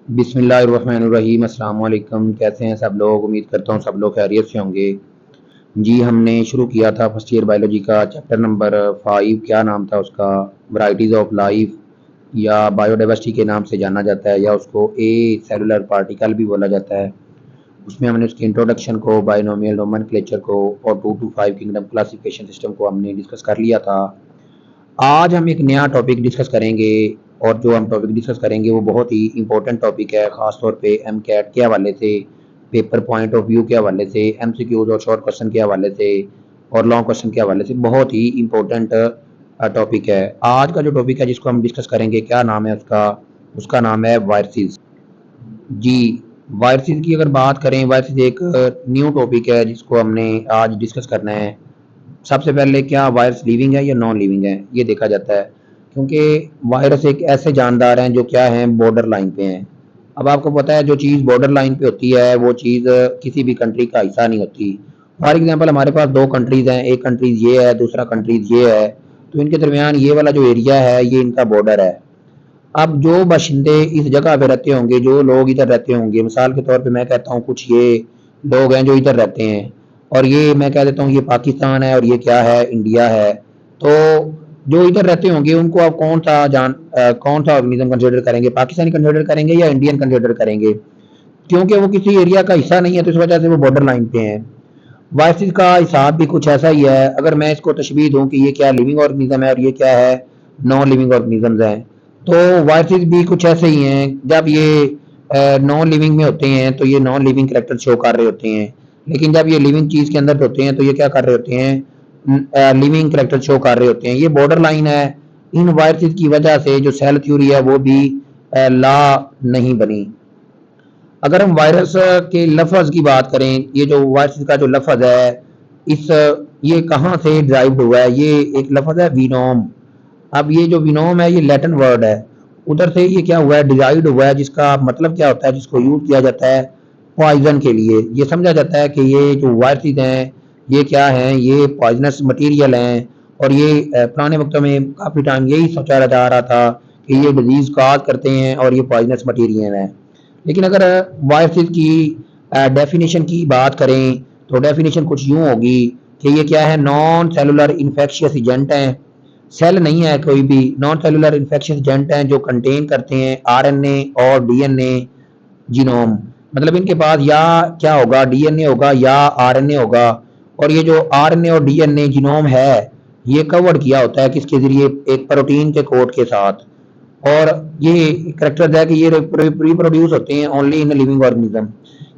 बिस्मिल्लाहिर्रहमानिर्रहीम। अस्सलाम वालेकुम। कैसे हैं सब लोग? उम्मीद करता हूँ सब लोग खैरियत से होंगे। जी, हमने शुरू किया था फर्स्ट ईयर बायोलॉजी का चैप्टर नंबर 5। क्या नाम था उसका? वैरायटीज़ ऑफ लाइफ या बायोडाइवर्सिटी के नाम से जाना जाता है, या उसको ए सेलुलर पार्टिकल भी बोला जाता है। उसमें हमने उसकी इंट्रोडक्शन को, बाइनोमियल नोमेनक्लेचर को और 2 to 5 किंगडम क्लासिफिकेशन सिस्टम को हमने डिस्कस कर लिया था। आज हम एक नया टॉपिक डिस्कस करेंगे, और जो हम टॉपिक डिस्कस करेंगे वो बहुत ही इंपॉर्टेंट टॉपिक है, ख़ास तौर पे एमकैट के हवाले से, पेपर पॉइंट ऑफ व्यू के हवाले से, एमसीक्यूज और शॉर्ट क्वेश्चन के हवाले से और लॉन्ग क्वेश्चन के हवाले से बहुत ही इंपॉर्टेंट टॉपिक है। आज का जो टॉपिक है जिसको हम डिस्कस करेंगे, क्या नाम है उसका? उसका नाम है वायरसेस। जी, वायरसेस की अगर बात करें, वायरसेस एक न्यू टॉपिक है जिसको हमने आज डिस्कस करना है। सबसे पहले, क्या वायरस लिविंग है या नॉन लिविंग है, ये देखा जाता है, क्योंकि वायरस एक ऐसे जानदार हैं जो क्या हैं, बॉर्डर लाइन पे हैं। अब आपको पता है, जो चीज़ बॉर्डर लाइन पे होती है वो चीज़ किसी भी कंट्री का हिस्सा नहीं होती। फॉर एग्जांपल, हमारे पास दो कंट्रीज़ हैं, एक कंट्रीज़ ये है, दूसरा कंट्रीज़ ये है, तो इनके दरमियान ये वाला जो एरिया है ये इनका बॉर्डर है। अब जो बाशिंदे इस जगह पे रहते होंगे, जो लोग इधर रहते होंगे, मिसाल के तौर पे मैं कहता हूँ कुछ ये लोग हैं जो इधर रहते हैं, और ये मैं कह देता हूँ ये पाकिस्तान है और ये क्या है, इंडिया है। तो जो इधर रहते होंगे उनको आप कौन सा ऑर्गेनिज्म कंसिडर करेंगे? पाकिस्तानी कंसिडर करेंगे या इंडियन कंसिडर करेंगे? क्योंकि वो किसी एरिया का हिस्सा नहीं है, तो इस वजह से वो बॉर्डर लाइन पे हैं। वायरसेस का हिसाब भी कुछ ऐसा ही है। अगर मैं इसको तशबीह दूं कि ये क्या लिविंग ऑर्गेनिज्म है और ये क्या है, नॉन लिविंग ऑर्गेनिजम्स हैं, तो वायरसेस भी कुछ ऐसे ही हैं। जब ये नॉन लिविंग में होते हैं तो ये नॉन लिविंग करेक्टर शो कर रहे होते हैं, लेकिन जब ये लिविंग चीज़ के अंदर होते हैं तो ये क्या कर रहे होते हैं, लिविंग करेक्टर शो कर रहे होते हैं। ये बॉर्डर लाइन है। इन वायरसेस की वजह से जो सेल थ्योरी है वो भी ला नहीं बनी। अगर हम वायरस के लफ्ज़ की बात करें, ये जो वायरस का जो लफ्ज़ है, इस ये कहाँ से ड्राइव्ड हुआ है? ये एक लफ्ज़ है विनोम। अब ये जो विनोम है ये लैटिन वर्ड है, उधर से ये क्या हुआ है, डिराइव्ड हुआ है, जिसका मतलब क्या होता है, जिसको यूज़ किया जाता है पॉइजन के लिए। ये समझा जाता है कि ये जो वायरसेस हैं ये क्या हैं, ये पॉइजनस मटेरियल हैं। और ये पुराने वक्तों में काफ़ी टाइम यही सोचा जा रहा था कि ये डिजीज़ काज करते हैं और ये पॉइजनस मटेरियल हैं। लेकिन अगर वायरसेस की डेफिनेशन की बात करें तो डेफिनेशन कुछ यूं होगी कि ये क्या है, नॉन सेलुलर इन्फेक्शियस एजेंट हैं। सेल नहीं है कोई भी, नॉन सेलुलर इन्फेक्शियस एजेंट हैं जो कंटेन करते हैं आरएनए और डीएनए जीनोम। मतलब इनके पास या क्या होगा, डीएनए होगा या आरएनए होगा। और ये जो आरएनए और डीएनए जीनोम है ये कवर किया होता है किसके जरिए? एक प्रोटीन के कोड के साथ। और ये करेक्टर है कि ये रिप्रोड्यूस होते हैं ओनली इन लिविंग ऑर्गेनिज्म,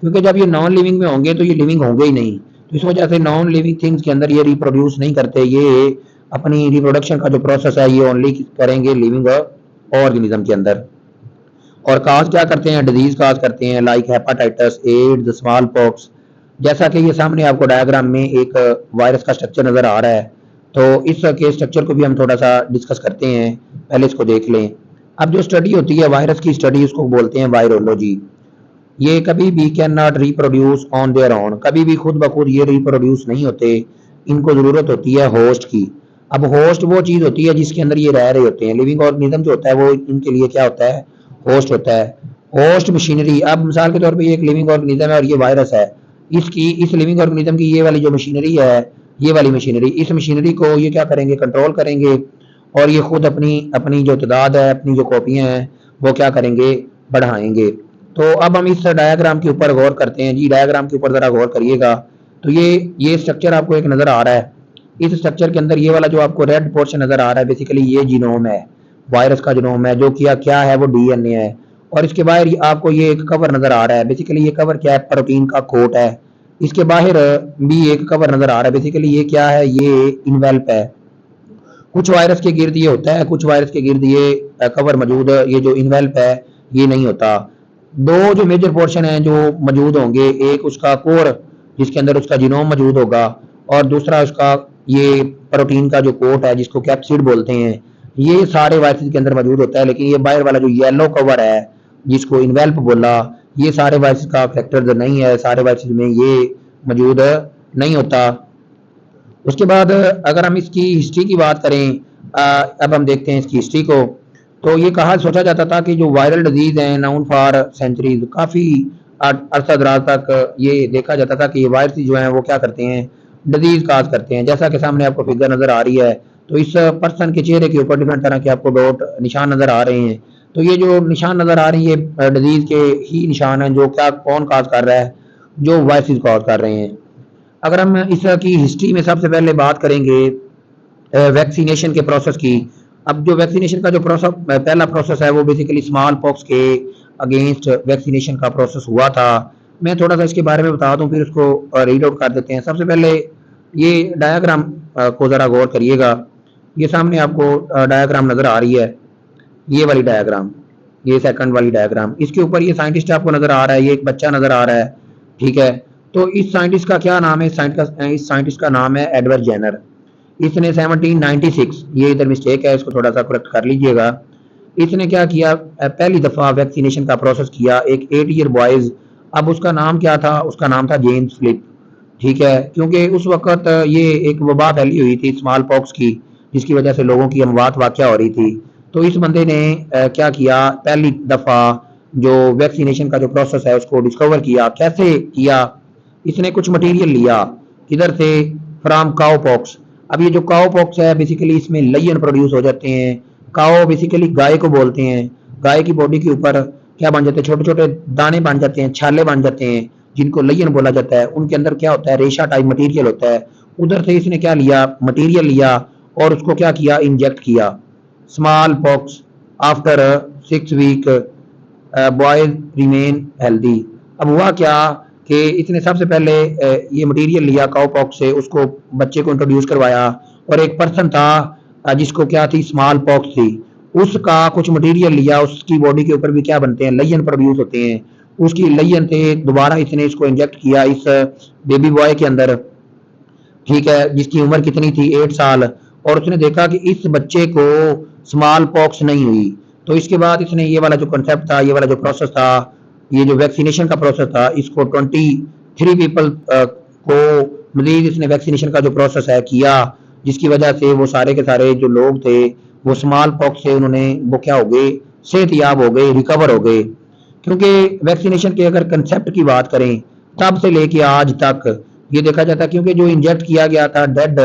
क्योंकि जब ये नॉन लिविंग में होंगे तो ये लिविंग होंगे ही नहीं। तो इस वजह से नॉन लिविंग थिंग्स के अंदर ये रिप्रोड्यूस नहीं करते। ये अपनी रिप्रोडक्शन का जो प्रोसेस है ये ओनली करेंगे लिविंग ऑर्गेनिज्म के अंदर। और काज क्या करते हैं? डिजीज काज करते हैं, like hepatitis, AIDS, small pox. जैसा कि ये सामने आपको डायग्राम में एक वायरस का स्ट्रक्चर नजर आ रहा है, तो इस के स्ट्रक्चर को भी हम थोड़ा सा डिस्कस करते हैं। पहले इसको देख लें। अब जो स्टडी होती है वायरस की स्टडी, उसको बोलते हैं वायरोलॉजी। ये कभी भी can not reproduce on their own, कभी भी खुद ब खुद ये रिप्रोड्यूस नहीं होते। इनको जरूरत होती है होस्ट की। अब होस्ट वो चीज होती है जिसके अंदर ये रह रहे होते हैं। लिविंग ऑर्गेनिज्म जो होता है वो इनके लिए क्या होता है? होस्ट होता है। होस्ट मशीनरी, अब मिसाल के तौर पे ये एक लिविंग ऑर्गेनिज्म है और ये वायरस है। इसकी, इस लिविंग ऑर्गेनिज्म की ये वाली जो मशीनरी है, ये वाली मशीनरी, इस मशीनरी को ये क्या करेंगे? कंट्रोल करेंगे। और ये खुद अपनी अपनी जो तादाद है, अपनी जो कॉपियां हैं, वो क्या करेंगे? बढ़ाएंगे। तो अब हम इस डायग्राम के ऊपर गौर करते हैं। जी, डायग्राम के ऊपर जरा गौर करिएगा। तो ये स्ट्रक्चर आपको एक नजर आ रहा है। इस स्ट्रक्चर के अंदर ये वाला जो आपको रेड पोर्शन नजर आ रहा है, बेसिकली ये जीनोम है, वायरस का जीनोम है, जो किया क्या है, वो डीएनए है। और इसके बाहर आपको ये एक कवर नजर आ रहा है। बेसिकली ये कवर क्या है? प्रोटीन का कोट है। इसके बाहर भी एक कवर नजर आ रहा है। बेसिकली ये क्या है? ये इन्वेल्प है। कुछ वायरस के गिर्द ये होता है, कुछ वायरस के गिर्द ये कवर मौजूद, ये जो इन्वेल्प है ये नहीं होता। दो जो मेजर पोर्शन है जो मौजूद होंगे, एक उसका कोर जिसके अंदर उसका जीनोम मौजूद होगा, और दूसरा उसका ये प्रोटीन का जो कोट है जिसको कैप्सिड बोलते हैं। ये सारे वायरसेस के अंदर मौजूद होता है। लेकिन ये बाहर वाला जो येलो कवर है जिसको इन्वेल्प बोला, ये सारे वायरसेस का फैक्टर नहीं है, सारे वायरसेस में ये मौजूद नहीं होता। उसके बाद अगर हम इसकी हिस्ट्री की बात करें, अब हम देखते हैं इसकी हिस्ट्री को। तो ये कहा सोचा जाता था कि जो वायरल डिजीज हैं नाउन फॉर सेंचुरीज, काफी अरसा दराज तक ये देखा जाता था कि ये वायरस जो हैं वो क्या करते हैं, डिजीज काज करते हैं। जैसा कि सामने आपको फिगर नजर आ रही है, तो इस पर्सन के चेहरे के ऊपर डिफरेंट तरह के आपको डॉट निशान नजर आ रहे हैं। तो ये जो निशान नजर आ रही है डिजीज के ही निशान हैं, जो क्या कौन काज कर रहा है, जो वायरसेस कॉज कर रहे हैं। अगर हम इसकी हिस्ट्री में सबसे पहले बात करेंगे वैक्सीनेशन के प्रोसेस की। अब जो वैक्सीनेशन का जो प्रोसेस पहला प्रोसेस है वो बेसिकली स्मॉल पॉक्स के अगेंस्ट वैक्सीनेशन का प्रोसेस हुआ था। मैं थोड़ा सा इसके बारे में बता दूं, फिर उसको रीड आउट कर देते हैं। सबसे पहले ये डायग्राम को ज़रा गौर करिएगा। ये सामने आपको डायग्राम नज़र आ रही है, ये वाली डायग्राम, ये सेकंड वाली डायग्राम। इसके ऊपर ये साइंटिस्ट आपको नज़र आ रहा है, ये एक बच्चा नज़र आ रहा है, ठीक है। तो इस साइंटिस्ट का क्या नाम है? इस साइंटिस्ट का नाम है एडवर्ड जेनर। इसने 1796, ये इधर मिस्टेक है, इसको थोड़ा सा करेक्ट कर लीजिएगा। इसने क्या किया, पहली दफा वैक्सीनेशन का प्रोसेस किया एक 8 ईयर बॉयज। अब उसका नाम क्या था? उसका नाम था जेम्स फिलिप, ठीक है। क्योंकि उस वक्त ये एक वबा फैली हुई थी स्मॉल पॉक्स की, जिसकी वजह से लोगों की अमवात वाक़या हो रही थी। तो इस बंदे ने क्या किया, पहली दफा जो वैक्सीनेशन का जो प्रोसेस है उसको डिस्कवर किया। कैसे किया? इसने कुछ मटेरियल लिया, किधर से? From cow pox. अब ये जो काउ पॉक्स है बेसिकली इसमें लयन प्रोड्यूस हो जाते हैं। काओ बेसिकली गाय को बोलते हैं। गाय की बॉडी के ऊपर क्या बन जाते हैं? छोटे छोटे दाने बन जाते हैं, छाले बन जाते हैं, जिनको लयन बोला जाता है। उनके अंदर क्या होता है? रेशा टाइप मटेरियल होता है। उधर से इसने क्या लिया, मटेरियल लिया, और उसको क्या किया, इंजेक्ट किया। Small pox after 6 week boys remain healthy. अब हुआ क्या कि इसने सबसे पहले ये मटेरियल लिया काउ पॉक्स से, उसको बच्चे को इंट्रोड्यूस करवाया। और एक पर्सन था जिसको क्या थी, स्मॉल पॉक्स थी, उसका कुछ मटेरियल लिया। उसकी बॉडी के ऊपर भी क्या बनते हैं, लयन प्रोड्यूस होते हैं। उसकी लयन से दोबारा इसने इसको इंजेक्ट किया इस बेबी बॉय के अंदर, ठीक है, जिसकी उम्र कितनी थी, 8 साल। और उसने देखा कि इस बच्चे को स्मॉल पॉक्स नहीं हुई। तो इसके बाद इसने ये वाला जो कंसेप्ट था, ये वाला जो प्रोसेस था, ये जो वैक्सीनेशन का प्रोसेस था, इसको 23 पीपल को मजीद इसने वैक्सीनेशन का जो प्रोसेस है किया, जिसकी वजह से वो सारे के सारे जो लोग थे वो स्मॉल पॉक्स से उन्होंने वो क्या हो गए, सेहतयाब हो गए, रिकवर हो गए। क्योंकि वैक्सीनेशन के अगर कंसेप्ट की बात करें, तब से लेके आज तक ये देखा जाता है, क्योंकि जो इंजेक्ट किया गया था डेड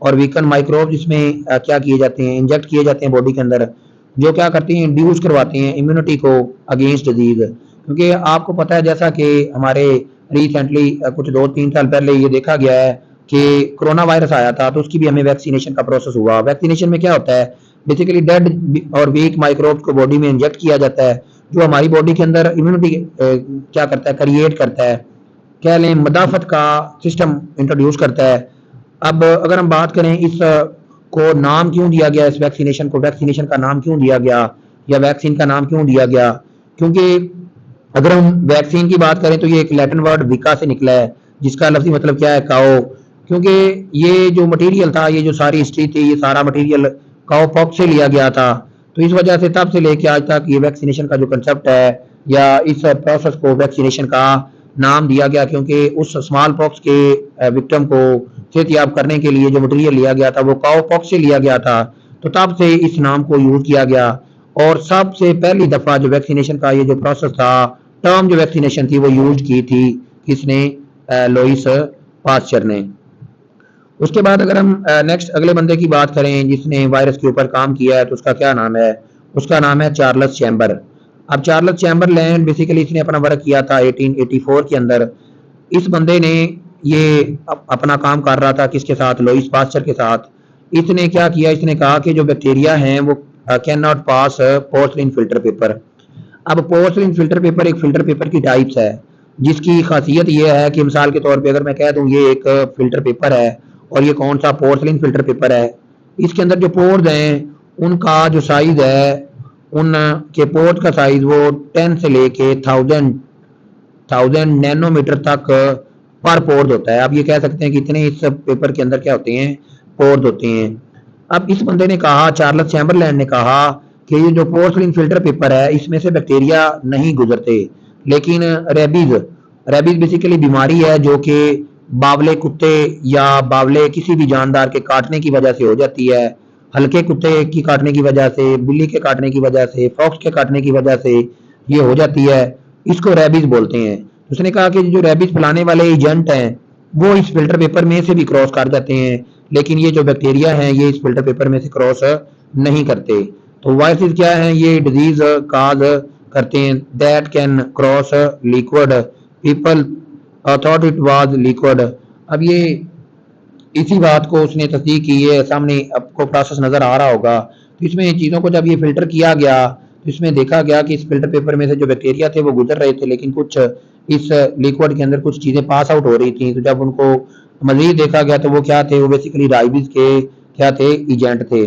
और वीकन माइक्रोब, जिसमें क्या किए जाते हैं, इंजेक्ट किए जाते हैं बॉडी के अंदर, जो क्या करते हैं, इंड्यूस करवाते हैं इम्यूनिटी को अगेंस्ट डिजीज। क्योंकि आपको पता है जैसा कि हमारे रिसेंटली कुछ 2-3 साल पहले ये देखा गया है कि कोरोना वायरस आया था, तो उसकी भी हमें वैक्सीनेशन का प्रोसेस हुआ। वैक्सीनेशन में क्या होता है, बेसिकली डेड और वीक माइक्रोब को बॉडी में इंजेक्ट किया जाता है, जो हमारी बॉडी के अंदर इम्यूनिटी क्या करता है, क्रिएट करता है, कह लें मदाफत का सिस्टम इंट्रोड्यूस करता है। अब अगर हम बात करें इस को नाम क्यों दिया गया, इस वैक्सीनेशन को, वैक्सीनेशन का नाम क्यों दिया गया या वैक्सीन का नाम क्यों दिया गया? क्योंकि अगर हम वैक्सीन की बात करें तो ये एक लैटिन वर्ड विका से निकला है, जिसका लफ्जी मतलब क्या है, काओ। क्योंकि ये जो मटेरियल था, ये जो सारी हिस्ट्री थी, ये सारा मटेरियल काओ पॉक्स से लिया गया था। तो इस वजह से तब से लेके आज तक ये वैक्सीनेशन का जो कंसेप्ट है या इस प्रोसेस को वैक्सीनेशन का नाम दिया गया, क्योंकि उस स्मॉल पॉक्स के विक्टिम को सेहतयाब करने के लिए जो मटेरियल लिया गया था वो काओ पॉक्स से लिया गया था। तो तब से इस नाम को यूज किया गया। और सबसे पहली दफा जो वैक्सीनेशन का ये जो प्रोसेस था, टर्म जो वैक्सीनेशन थी, वो यूज की थी किसने, लोइस पास्चर ने। उसके बाद अगर हम नेक्स्ट अगले बंदे की बात करें जिसने वायरस के ऊपर काम किया है, तो उसका क्या नाम है? उसका नाम है चार्ल्स चैम्बर। अब चार्ल्स चैम्बरलैंड बेसिकली इसने अपना वर्क किया था 1884 के अंदर। इस बंदे ने ये अपना काम कर रहा था किसके साथ, लोइस पास्चर के साथ। इसने क्या किया, इसने कहा कि जो बैक्टीरिया हैं वो can not pass porcelain filter paper. अब पोर्सलिन फिल्टर पेपर एक फिल्टर पेपर की टाइप्स है, जिसकी खासियत ये है कि मिसाल के तौर पे अगर मैं कह दूं ये एक फिल्टर पेपर है और ये कौन सा, पोर्सलिन फिल्टर पेपर है, इसके अंदर जो पोर्स हैं उनका जो साइज है, उनके पोर्स का साइज वो 10 से लेके 1000 नैनोमीटर तक पर पोर्स होता है। अब ये कह सकते हैं कि इतने इस पेपर के अंदर क्या होते हैं, पोर्स होते हैं। अब इस बंदे ने कहा, चार्ल्स चैम्बरलैंड ने कहा कि ये जो पोर्सलिन फिल्टर पेपर है इसमें से बैक्टीरिया नहीं गुजरते, लेकिन रेबीज, रेबीज बेसिकली बीमारी है जो कि बावले कुत्ते या बावले किसी भी जानदार के काटने की वजह से हो जाती है। हल्के कुत्ते की काटने की वजह से, बिल्ली के काटने की वजह से, फॉक्स के काटने की वजह से ये हो जाती है, इसको रेबीज बोलते हैं। उसने कहा कि जो रेबीज फैलाने वाले एजेंट हैं वो इस फिल्टर पेपर में से भी क्रॉस कर जाते हैं, लेकिन ये जो बैक्टीरिया हैं ये इस फिल्टर पेपर में से क्रॉस नहीं करते। तो वायरसेस क्या हैं, ये डिजीज काज करते हैं that can cross liquid, people thought it was liquid. अब ये इसी बात को उसने तस्दीक की है, सामने आपको प्रोसेस नजर आ रहा होगा। तो इसमें चीज़ों को जब ये फिल्टर किया गया तो इसमें देखा गया कि इस फिल्टर पेपर में से जो बैक्टीरिया थे वो गुजर रहे थे, लेकिन कुछ इस लिक्विड के अंदर कुछ चीज़ें पास आउट हो रही थी। तो जब उनको मजीद देखा गया तो वो क्या थे, वो बेसिकली राइबिस के क्या थे, एजेंट थे।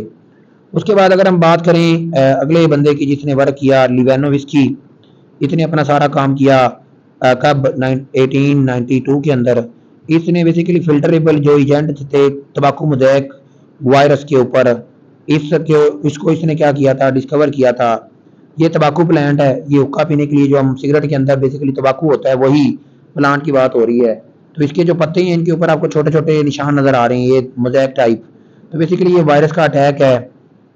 उसके बाद अगर हम बात करें अगले बंदे की जिसने वर्क किया, लिवेनोविस्की, इसने अपना सारा काम किया कब 1892 के अंदर। इसने बेसिकली फिल्टरेबल जो एजेंट थे तंबाकू मोज़ेक वायरस के ऊपर, इसको इसने क्या किया था, डिस्कवर किया था। ये तंबाकू प्लांट है, ये हुक्का पीने के लिए जो हम सिगरेट के अंदर बेसिकली तंबाकू होता है वही प्लांट की बात हो रही है। तो इसके जो पत्ते हैं इनके ऊपर आपको छोटे छोटे निशान नजर आ रहे हैं, ये मोज़ेक टाइप। तो बेसिकली ये वायरस का अटैक है।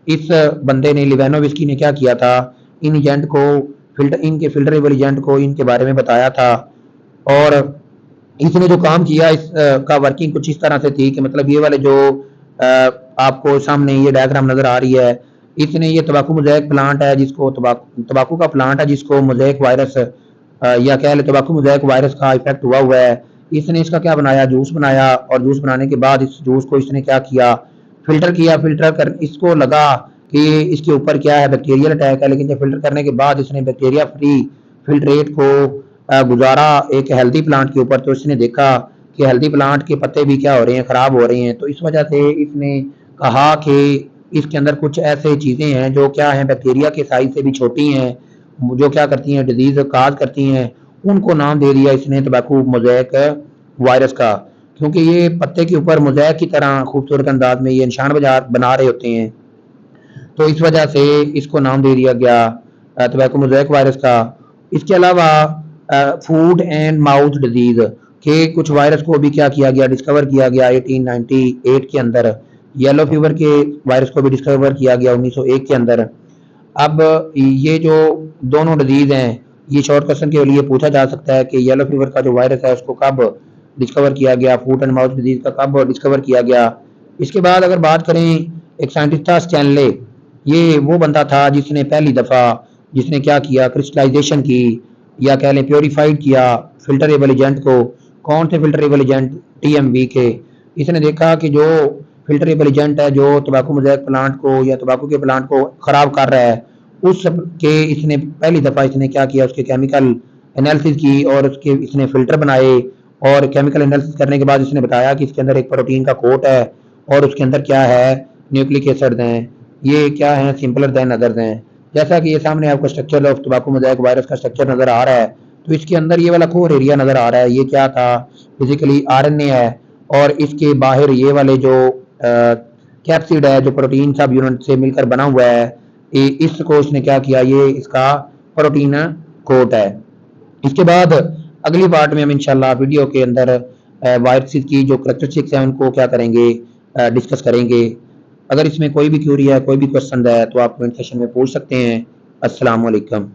इस बंदे ने, लिवेनोविस्की ने क्या किया था, इन एजेंट को इनके फिल्टरेबल एजेंट को इनके बारे में बताया था। और इसने जो काम किया इस का वर्किंग कुछ इस तरह से थी कि मतलब ये वाले जो आपको सामने ये डायग्राम नजर आ रही है, इसने ये तंबाकू मोज़ेक प्लांट है जिसको तंबाकू का प्लांट है जिसको मोज़ेक वायरस या कह ले तंबाकू मोज़ेक वायरस का इफेक्ट हुआ है। इसने इसका क्या बनाया, जूस बनाया, और जूस बनाने के बाद इस जूस को इसने क्या किया, फिल्टर किया। फिल्टर कर इसको लगा कि इसके ऊपर क्या है, बैक्टीरियल अटैक है, लेकिन जब फिल्टर करने के बाद इसने बैक्टीरिया फ्री फिल्ट्रेट को गुजारा एक हेल्दी प्लांट के ऊपर, तो इसने देखा कि हेल्दी प्लांट के पत्ते भी क्या हो रहे हैं, खराब हो रहे हैं। तो इस वजह से इसने कहा कि इसके अंदर कुछ ऐसे चीज़ें हैं जो क्या हैं, बैक्टीरिया के साइज से भी छोटी हैं, जो क्या करती हैं, डिजीज काज करती हैं। उनको नाम दे दिया इसने तंबाकू मोज़ेक वायरस का, क्योंकि ये पत्ते के ऊपर मोज़ेक की तरह खूबसूरत अंदाज में ये निशान बना रहे होते हैं। तो इस वजह से इसको नाम दे दिया गया तंबाकू मोज़ेक वायरस का। इसके अलावा फूड एंड माउथ डिजीज के कुछ वायरस को भी क्या किया गया, डिस्कवर किया गया 1898 के अंदर। येलो फीवर के वायरस को भी डिस्कवर किया गया 1901 के अंदर। अब ये जो दोनों डिजीज हैं, ये शॉर्ट क्वेश्चन के लिए पूछा जा सकता है कि येलो फीवर का जो वायरस है उसको कब डिस्कवर किया गया, फूड एंड माउथ डिजीज का कब डिस्कवर किया गया। इसके बाद अगर बात करें, एक साइंटिस्ट था स्टैनले, ये वो बंदा था जिसने पहली दफ़ा जिसने क्या किया, क्रिस्टलाइजेशन की या कह लें प्योरीफाइड किया फिल्टरेबल एजेंट को। कौन से फिल्टरेबल एजेंट, टीएमवी के। इसने देखा कि जो फिल्टरेबल एजेंट है जो तंबाकू मोज़ेक प्लांट को या तंबाकू के प्लांट को खराब कर रहा है, उस के इसने पहली दफ़ा इसने क्या किया, उसके केमिकल एनालिसिस की और उसके इसने फिल्टर बनाए। और केमिकल एनालिसिस करने के बाद इसने बताया कि इसके अंदर एक प्रोटीन का कोट है और उसके अंदर क्या है, न्यूक्लिक एसिड हैं, ये क्या है, सिंपलर देन अदर्स हैं। जैसा कि ये सामने आपको स्ट्रक्चर ऑफ तंबाकू मोज़ेक वायरस का स्ट्रक्चर नजर आ रहा है, तो इसके अंदर ये वाला कोर एरिया नजर आ रहा है, ये क्या था, फिजिकली आरएनए है। और इसके बाहर ये वाले जो कैप्सिड है जो प्रोटीन सब यूनिट से मिलकर बना हुआ है, इसको इसने क्या किया, ये इसका प्रोटीन कोट है। इसके बाद अगली पार्ट में हम इंशाल्लाह वीडियो के अंदर वायरसेस की जो करेक्टरिस्टिक्स हैं उनको क्या करेंगे, डिस्कस करेंगे। अगर इसमें कोई भी क्यूरी है, कोई भी क्वेश्चन है तो आप कमेंट सेक्शन में पूछ सकते हैं। अस्सलाम वालेकुम।